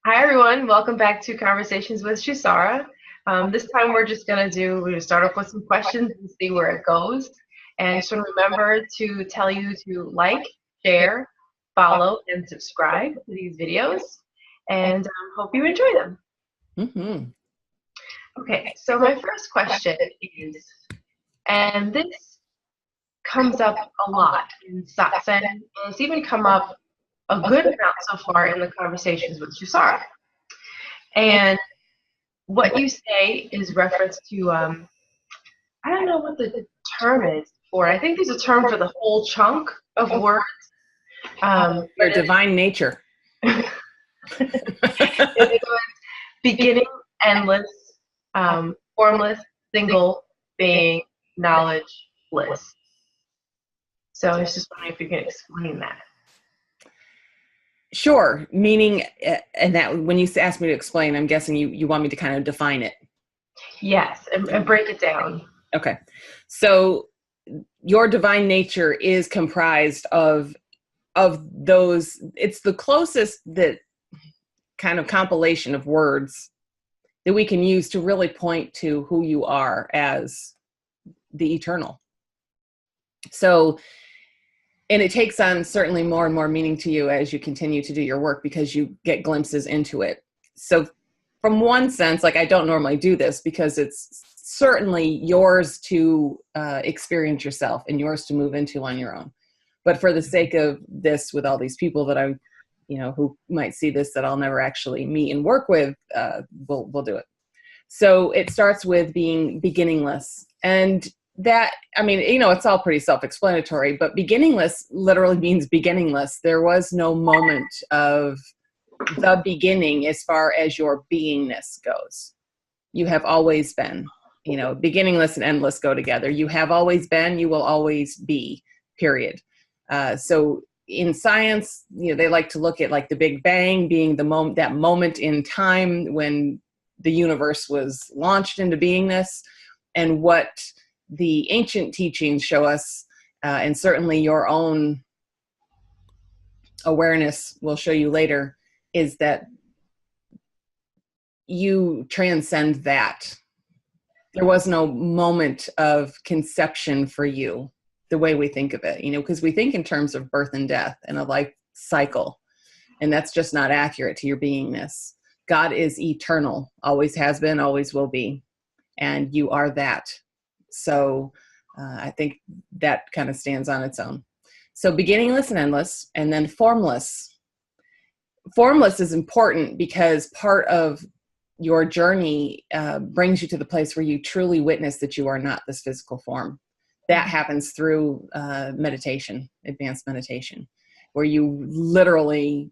Hi everyone, welcome back to Conversations with Shusara. This time we're going to start off with some questions and see where it goes. And just remember to tell you to like, share, follow, and subscribe to these videos. And hope you enjoy them. Mm-hmm. Okay, so my first question is, and this comes up a lot in satsang, and it's even come up a good amount so far in the Conversations with Shusara. And what you say is reference to, I don't know what the term is for. I think there's a term for the whole chunk of words. Your divine nature. It goes beginning, endless, formless, single, being, knowledge, bliss. So I was just wondering if you can explain that. Sure. Meaning, and that when you ask me to explain, I'm guessing you want me to kind of define it. Yes, and break it down. Okay. So your divine nature is comprised of those. It's the closest that kind of compilation of words that we can use to really point to who you are as the eternal. So, and it takes on certainly more and more meaning to you as you continue to do your work because you get glimpses into it. So from one sense, like I don't normally do this because it's certainly yours to experience yourself and yours to move into on your own. But for the sake of this, with all these people that I, who might see this that I'll never actually meet and work with, we'll do it. So it starts with being beginningless. And that, I mean, it's all pretty self-explanatory, but beginningless literally means beginningless. There was no moment of the beginning as far as your beingness goes. You have always been, beginningless and endless go together. You have always been, you will always be, period. So in science, they like to look at like the Big Bang being that moment in time when the universe was launched into beingness, and what the ancient teachings show us, and certainly your own awareness will show you later, is that you transcend that. There was no moment of conception for you the way we think of it, because we think in terms of birth and death and a life cycle, and that's just not accurate to your beingness. God is eternal, always has been, always will be, and you are that. So I think that kind of stands on its own. So beginningless and endless, and then formless. Formless is important because part of your journey brings you to the place where you truly witness that you are not this physical form. That happens through meditation, advanced meditation, where you literally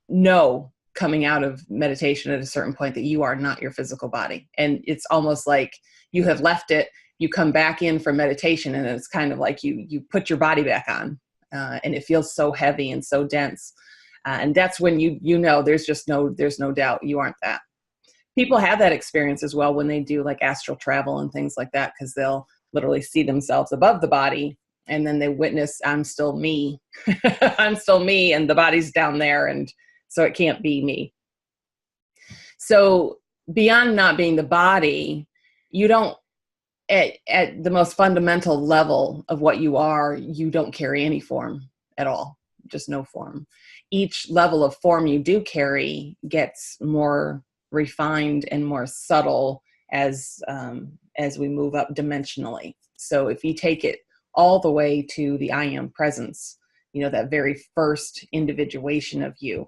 know coming out of meditation at a certain point that you are not your physical body. And it's almost like you have left it, you come back in from meditation, and it's kind of like you put your body back on, and it feels so heavy and so dense. And that's when there's no doubt you aren't that. People have that experience as well when they do like astral travel and things like that, because they'll literally see themselves above the body, and then they witness, I'm still me. I'm still me, and the body's down there, and so it can't be me. So beyond not being the body, you don't, at the most fundamental level of what you are, you don't carry any form at all, just no form. Each level of form you do carry gets more refined and more subtle as we move up dimensionally. So if you take it all the way to the I am presence, that very first individuation of you,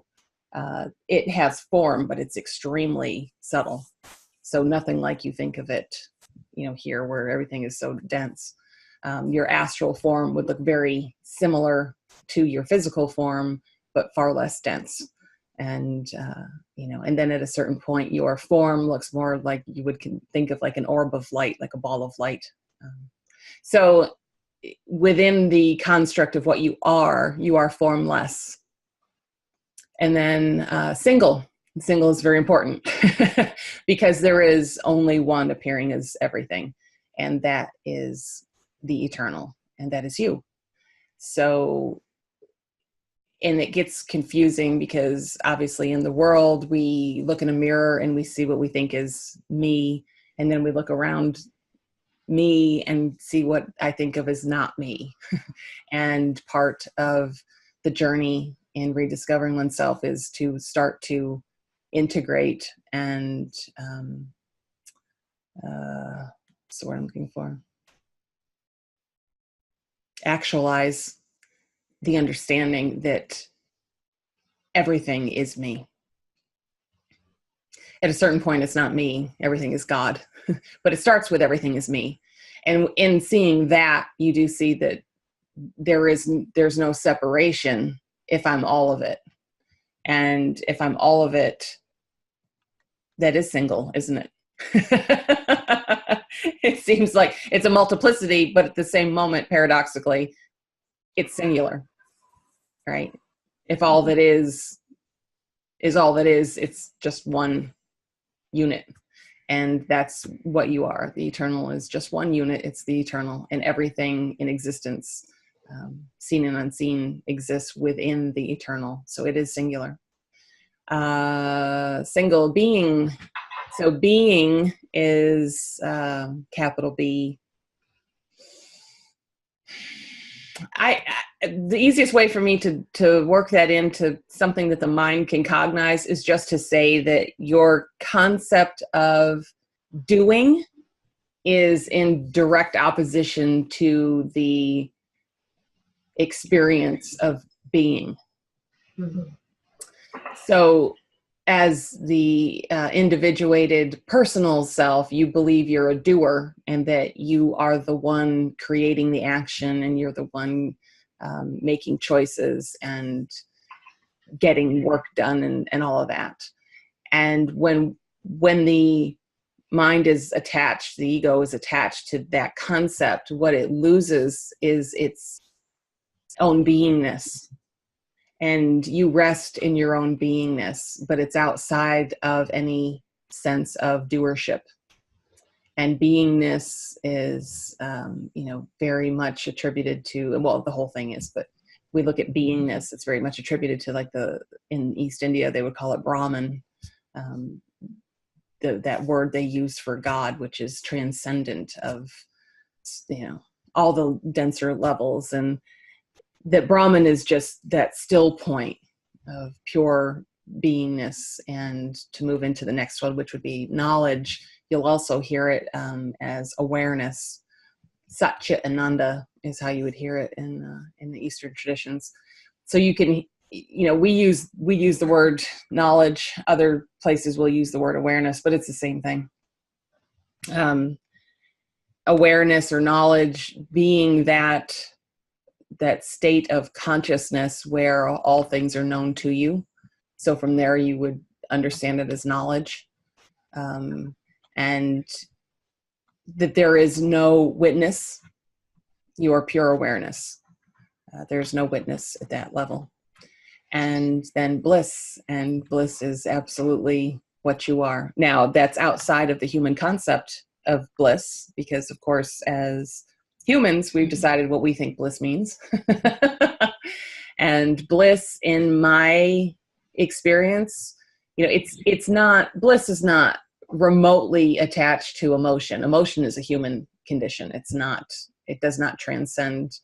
it has form, but it's extremely subtle. So nothing like you think of it, here where everything is so dense. Your astral form would look very similar to your physical form, but far less dense. And, and then at a certain point, your form looks more like you would think of like an orb of light, like a ball of light. So within the construct of what you are formless. And then single is very important because there is only one appearing as everything, and that is the eternal, and that is you. So and it gets confusing because obviously in the world, we look in a mirror and we see what we think is me. And then we look around me and see what I think of as not me. And part of the journey in rediscovering oneself is to start to integrate and what's the word I'm looking for? Actualize the understanding that everything is me. At a certain point, it's not me. Everything is God. But it starts with everything is me. And in seeing that, you do see that there's no separation if I'm all of it. And if I'm all of it, that is single, isn't it? It seems like it's a multiplicity, but at the same moment, paradoxically, it's singular, right? If all that is all that is, it's just one unit. And that's what you are. The eternal is just one unit. It's the eternal, and everything in existence, seen and unseen, exists within the eternal. So it is singular. Single being. So being is capital B. The easiest way for me to work that into something that the mind can cognize is just to say that your concept of doing is in direct opposition to the experience of being. Mm-hmm. So as the individuated personal self, you believe you're a doer and that you are the one creating the action and you're the one making choices and getting work done and all of that. And when the mind is attached, the ego is attached to that concept, what it loses is its own beingness. And you rest in your own beingness, but it's outside of any sense of doership. And beingness is, very much attributed to, well, the whole thing is, but we look at beingness, it's very much attributed to, like, in East India, they would call it Brahman, that word they use for God, which is transcendent of, all the denser levels. And that Brahman is just that still point of pure beingness. And to move into the next one, which would be knowledge, you'll also hear it as awareness. Satchit Ananda is how you would hear it in the Eastern traditions. So you can, we use the word knowledge. Other places will use the word awareness, but it's the same thing. Awareness or knowledge being that state of consciousness where all things are known to you. So from there, you would understand it as knowledge. And that there is no witness. You are pure awareness. There's no witness at that level. And then bliss. And bliss is absolutely what you are. Now, that's outside of the human concept of bliss, because, of course, as humans, we've decided what we think bliss means. And bliss, in my experience, bliss is not remotely attached to emotion. Emotion is a human condition. It does not transcend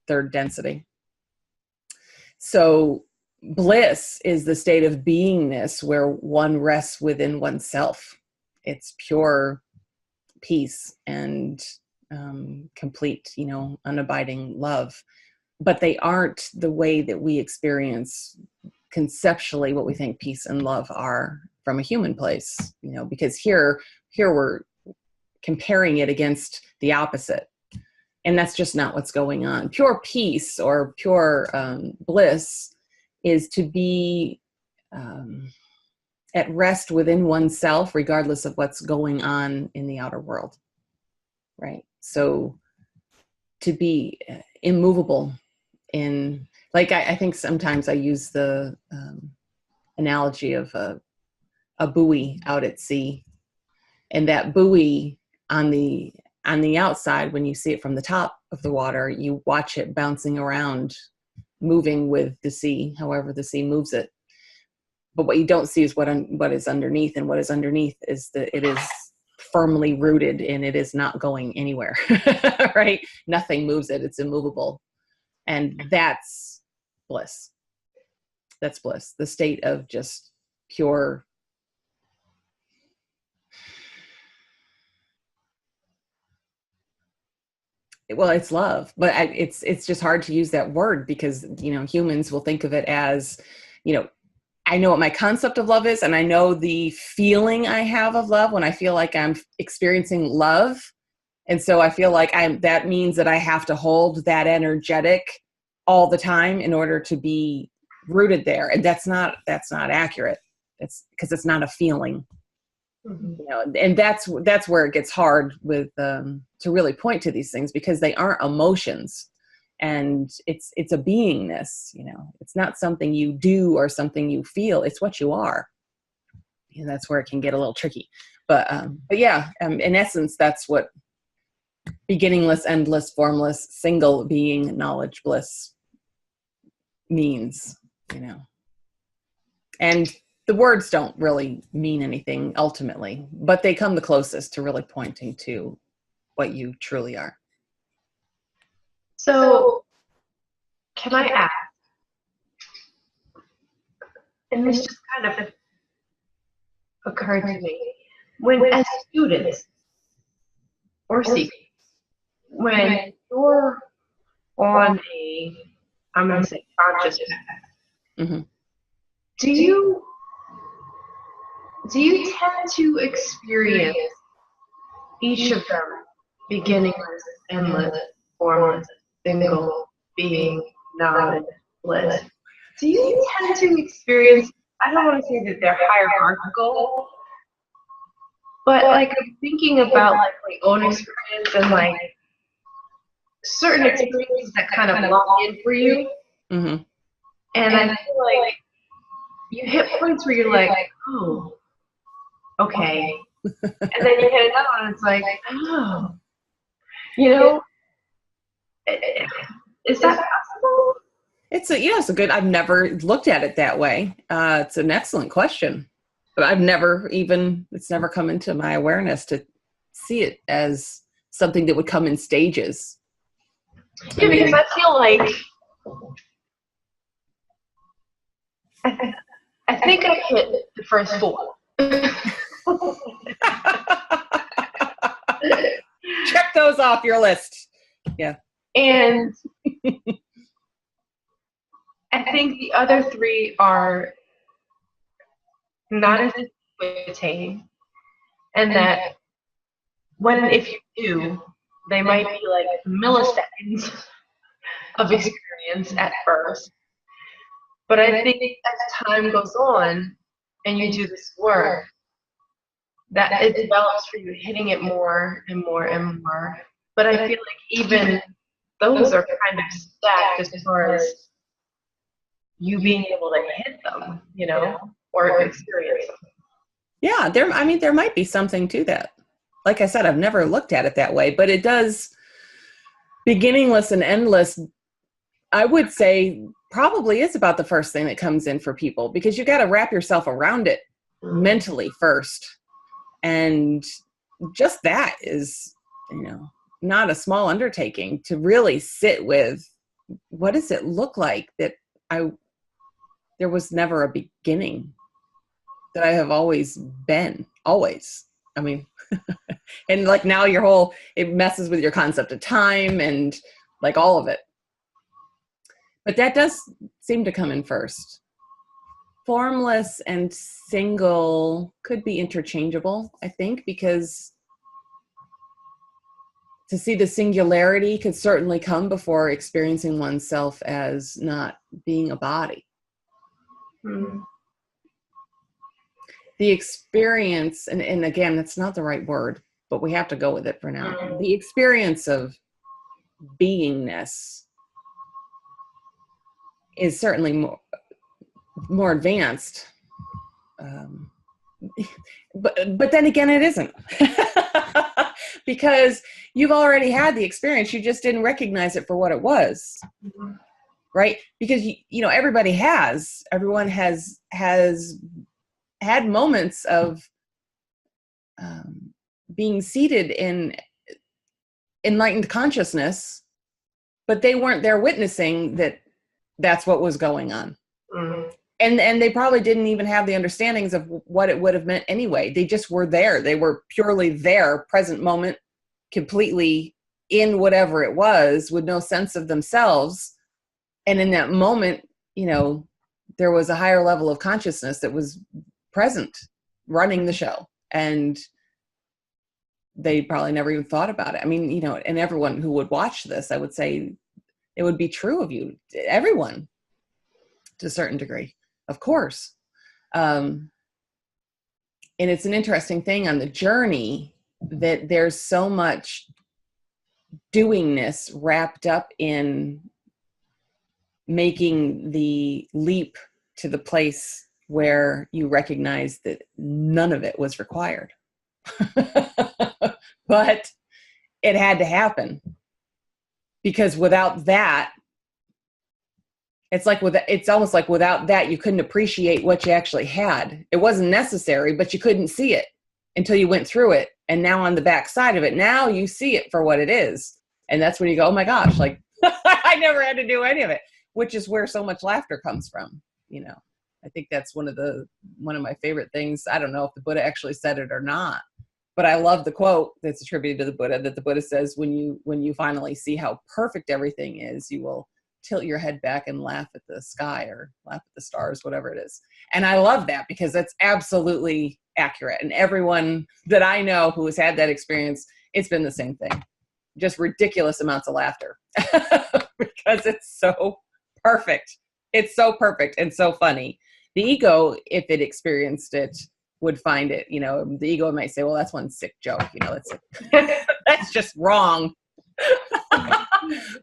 third density. So bliss is the state of beingness where one rests within oneself. It's pure peace and complete, unabiding love. But they aren't the way that we experience conceptually what we think peace and love are from a human place, because here we're comparing it against the opposite. And that's just not what's going on. Pure peace or pure bliss is to be at rest within oneself, regardless of what's going on in the outer world, right? So to be immovable in, like, I think sometimes I use the analogy of a buoy out at sea, and that buoy on the outside, when you see it from the top of the water, you watch it bouncing around moving with the sea, however the sea moves it. But what you don't see is what is underneath, and what is underneath is that it is firmly rooted and it is not going anywhere, right? Nothing moves it. It's immovable. And that's bliss. That's bliss. The state of just pure. Well, it's love, but it's just hard to use that word because, humans will think of it as, I know what my concept of love is, and I know the feeling I have of love when I feel like I'm experiencing love. And so I feel like that means that I have to hold that energetic all the time in order to be rooted there. And that's not accurate. It's because it's not a feeling. Mm-hmm. And that's where it gets hard with to really point to these things, because they aren't emotions. And it's a beingness, it's not something you do or something you feel. It's what you are. And that's where it can get a little tricky. But yeah, in essence, that's what beginningless, endless, formless, single being, knowledge, bliss means, And the words don't really mean anything ultimately, but they come the closest to really pointing to what you truly are. So, can I ask, and this just kind of occurred to me, when as students or seekers, when you're on I'm going to say conscious path, mm-hmm. do you tend to experience each of them, beginningless, endless, formless, single, being, knowledge, bliss? Do you tend to experience, I don't want to say that they're hierarchical, but like I'm thinking about like my own experience and like certain experiences that kind of lock in for you. Mm-hmm. And I feel like you hit points where you're like, oh, okay. And then you hit another one and it's like, oh, is that possible? It's a good, I've never looked at it that way. It's an excellent question, but it's never come into my awareness to see it as something that would come in stages. Yeah, because I feel like, I think I hit the first 4. Check those off your list. Yeah. And I think the other 3 are not as easy to attain, and that if you do, they might be like milliseconds of experience at first. But I think as time goes on and you do this work, that it develops for you, hitting it more and more and more. But I feel like even those are kind of stacked as far as you being able to hit them, or experience them. Yeah, there might be something to that. Like I said, I've never looked at it that way, but it does. Beginningless and endless, I would say, probably is about the first thing that comes in for people, because you got to wrap yourself around it mentally first. And just that is, not a small undertaking to really sit with, what does it look like that there was never a beginning, that I have always been, always. I mean, and like now it messes with your concept of time and like all of it. But that does seem to come in first. Formless and single could be interchangeable, I think, because to see the singularity could certainly come before experiencing oneself as not being a body. Mm-hmm. The experience, and again, that's not the right word, but we have to go with it for now. Mm-hmm. The experience of beingness is certainly more advanced, but then again, it isn't. Because you've already had the experience, you just didn't recognize it for what it was. Mm-hmm. right? Because, everyone has had moments of being seated in enlightened consciousness, but they weren't there witnessing that that's what was going on. Mm-hmm. And they probably didn't even have the understandings of what it would have meant anyway. They just were there. They were purely there, present moment, completely in whatever it was, with no sense of themselves. And in that moment, there was a higher level of consciousness that was present, running the show. And they probably never even thought about it. I mean, and everyone who would watch this, I would say it would be true of you, everyone, to a certain degree, of course. And it's an interesting thing on the journey that there's so much doingness wrapped up in making the leap to the place where you recognize that none of it was required. But it had to happen, because without that, it's almost like without that, you couldn't appreciate what you actually had. It wasn't necessary, but you couldn't see it until you went through it. And now on the back side of it, now you see it for what it is. And that's when you go, oh my gosh, like I never had to do any of it, which is where so much laughter comes from. I think that's one of my favorite things. I don't know if the Buddha actually said it or not, but I love the quote that's attributed to the Buddha, that the Buddha says, when you finally see how perfect everything is, you will tilt your head back and laugh at the sky or laugh at the stars, whatever it is. And I love that, because that's absolutely accurate. And everyone that I know who has had that experience, it's been the same thing. Just ridiculous amounts of laughter because it's so perfect. It's so perfect and so funny. The ego, if it experienced it, would find it, the ego might say, well, that's one sick joke, that's just wrong.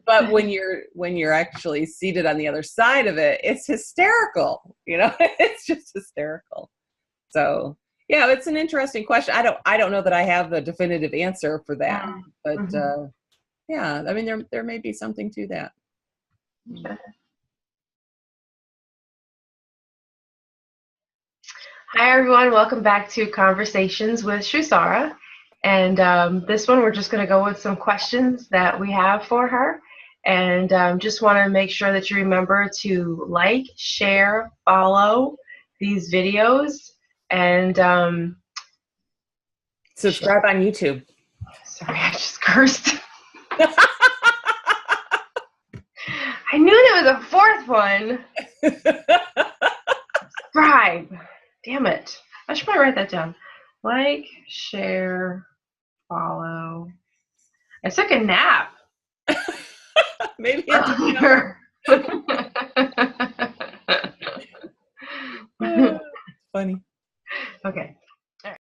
But when you're actually seated on the other side of it, it's hysterical. It's just hysterical. So yeah, it's an interesting question. I don't know that I have the definitive answer for that, but yeah, I mean, there may be something to that. Okay. Hi everyone, welcome back to Conversations with Shusara. And this one, we're just going to go with some questions that we have for her. And just want to make sure that you remember to like, share, follow these videos, and subscribe on YouTube. Sorry, I just cursed. I knew there was a fourth one. Subscribe. Damn it. I should probably write that down. Like, share, follow. I took a nap. Maybe funny. Okay.